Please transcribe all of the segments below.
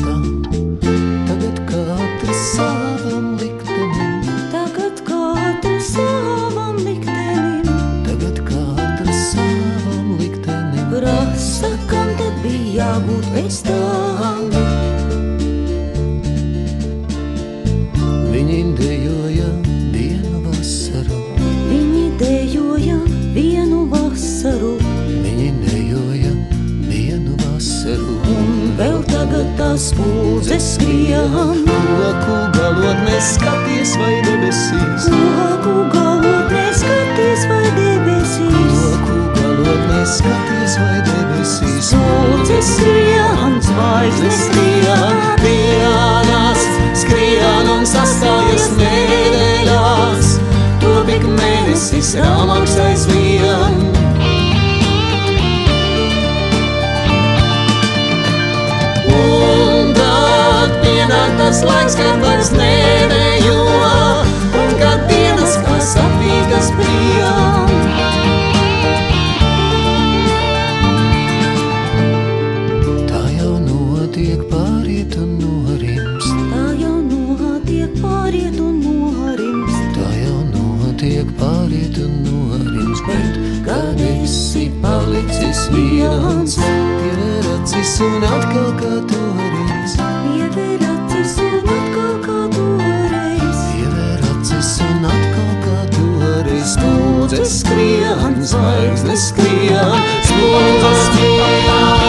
krastā. Tagad katrs savam liktenim. Tagad katrs savam liktenim. Tagad katrs savam liktenim. Prasa, kam tad bija jābūt pēc tām. Viņi dejoja vienu vasaru. Viņi dejoja vienu vasaru. Viņi dejoja vienu vasaru. Un vēl tagad tās pūdzes skrien. Koku galotnē skaties vai debesīs. Koku galotnē skaties vai debesīs. Koku galotnē skaties vai debesīs. Pūdzes skrien, zvaigznes skrien. Dienas skrien un sastājas nedēļās. Top ik mēnesis rāmāks aizvien. Un tad pienāk tas laiks, kad vairs nedejo, un kad dienas kā sapīgas brījan. Tā jau notiek pāriet un norimst. Tā jau notiek pāriet un norimst. Tā jau notiek pāriet un norimst. Bet kad esi palicis viens, pievēr acis un atkal kā toreiz. Pievēr acis un atkal kā toreiz. Pievēr acis un atkal kā toreiz. Spūdzes skrien, zvaigznes skrien, spūdzes skrien.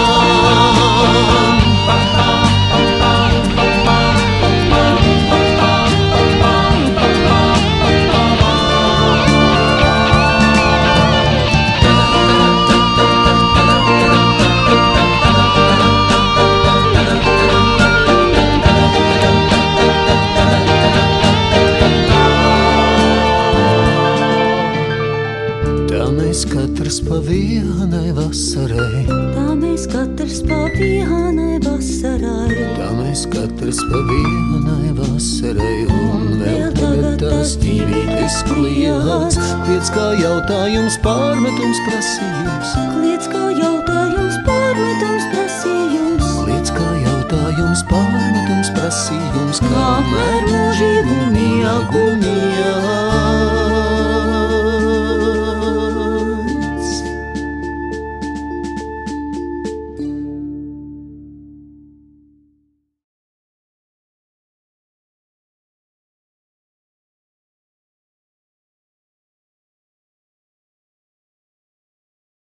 Tā mēs katrs pa vienai vasarai. Tā mēs katrs pa vienai vasarai. Tā mēs katrs pa vienai vasarai. Un vēl tagad tās ķīvītes kliedz. Kliedz kā jautājums, pārmetums, prasījums. Kliedz kā jautājums, pārmetums, prasījums. Kliedz kā jautājums, pārmetums, prasījums. Kamēr mūžību miegu mieg.